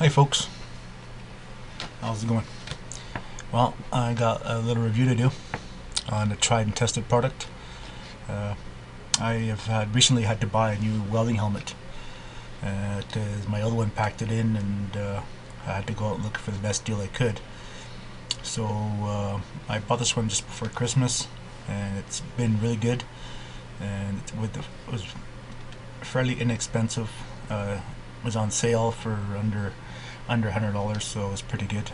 Hi folks, how's it going? Well, I got a little review to do on a tried and tested product. I have recently had to buy a new welding helmet because my other one packed it in, and I had to go out and look for the best deal I could. So I bought this one just before Christmas, and it's been really good. And it was fairly inexpensive. It was on sale for under $100, so it was pretty good.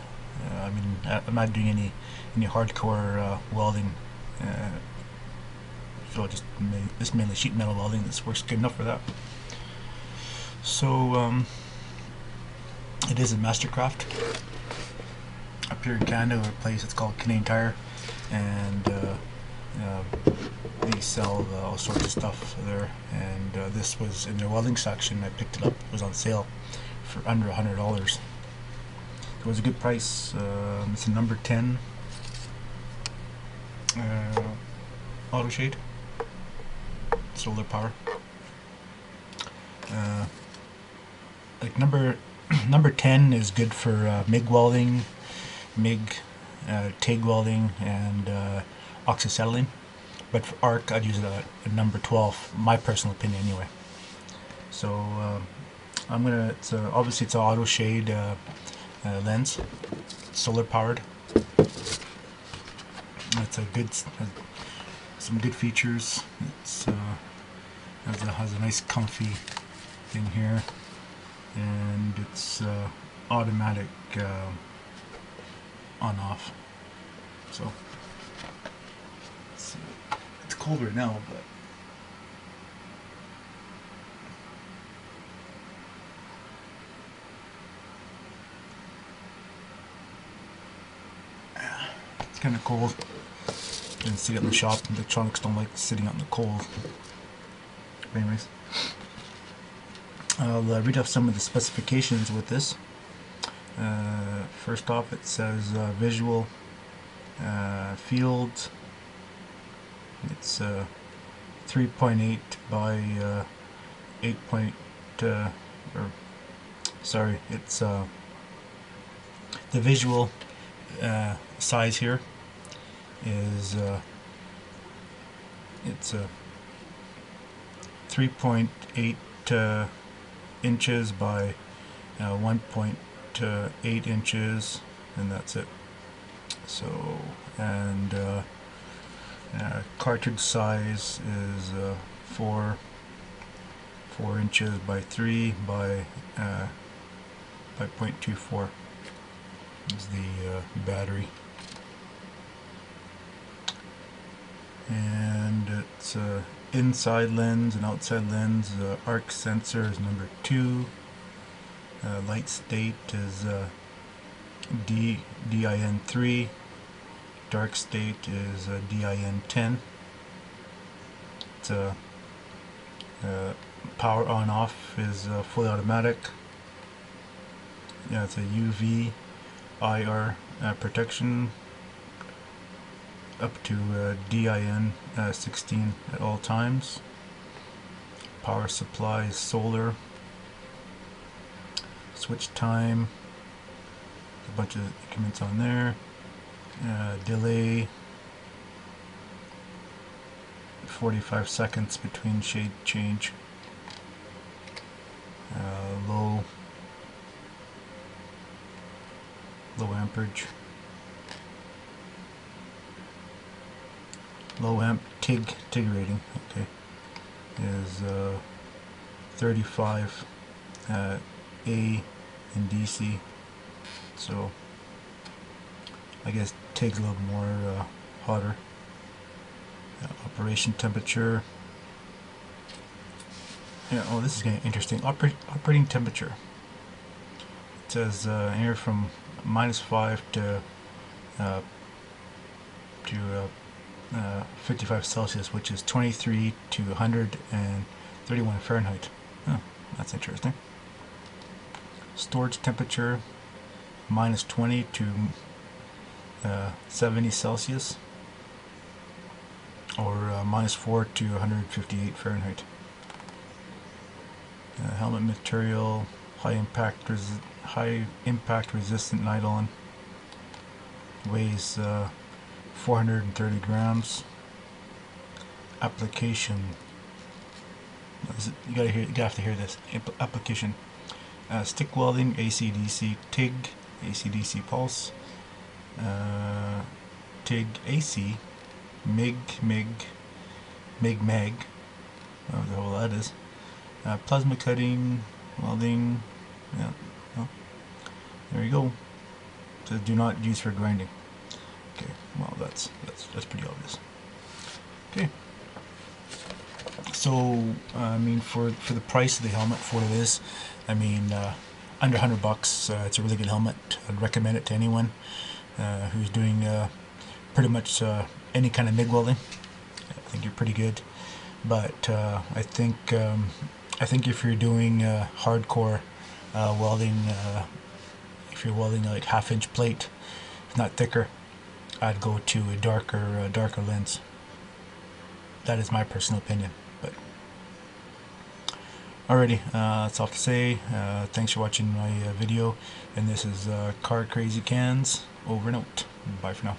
I mean, I'm not doing any hardcore welding, so just mainly sheet metal welding. This works good enough for that. So it is a MASTERCRAFT up here in Canada, a place it's called Canadian Tire, and they sell all sorts of stuff there. And this was in their welding section. I picked it up. It was on sale for under $100. It was a good price. It's a number 10 auto shade, solar power. Like number 10 is good for MIG welding, TIG welding, and oxyacetylene. But for arc, I'd use it at number 12. My personal opinion, anyway. So obviously it's an auto shade lens, solar powered. It's some good features. It's has a nice comfy thing here, and it's automatic on off. So it's cold right now, but it's kind of cold. Didn't sit out in the shop. Electronics don't like sitting out in the cold. But anyways, I'll read off some of the specifications with this. First off, it says visual field. It's 3.8 by 8. It's the visual size here is it's 3.8 inches by 1.8 inches, and that's it. So, and cartridge size is 4 inches by 3 by 0.24 is the battery. And it's inside lens and outside lens. Arc sensor is number 2. Light state is DIN 3. Dark state is DIN 10. It's power on off is fully automatic. Yeah, it's a UV IR protection up to DIN 16 at all times. Power supply is solar. Switch time, a bunch of comments on there. Delay 45 seconds between shade change. Low amperage. Low amp TIG rating, okay, is 35 A in DC. So I guess TIG's a little more hotter. Operation temperature. Yeah. Oh, this is getting interesting. Operating temperature. It says anywhere from -5 to 55 Celsius, which is 23 to 131 Fahrenheit. Oh, that's interesting. Storage temperature -20 to 70 Celsius, or -4 to 158 Fahrenheit. Helmet material high impact resistant nylon. Weighs 430 grams. Application. You have to hear this. Application. Stick welding, AC/DC, TIG, AC/DC pulse, TIG, AC, MIG, MAG, whatever the hell that is. Plasma cutting, welding. Yeah, well, there you go. So do not use for grinding. Okay, well that's pretty obvious. Okay. So I mean, for the price of the helmet, for what it is, I mean, under $100, it's a really good helmet. I'd recommend it to anyone who's doing pretty much any kind of MIG welding. I think you're pretty good. But I think if you're doing hardcore welding, if you're welding like half-inch plate, if not thicker, I'd go to a darker lens. That is my personal opinion. But alrighty, that's all to say. Thanks for watching my video, and this is Car Crazy Cans over and out. Bye for now.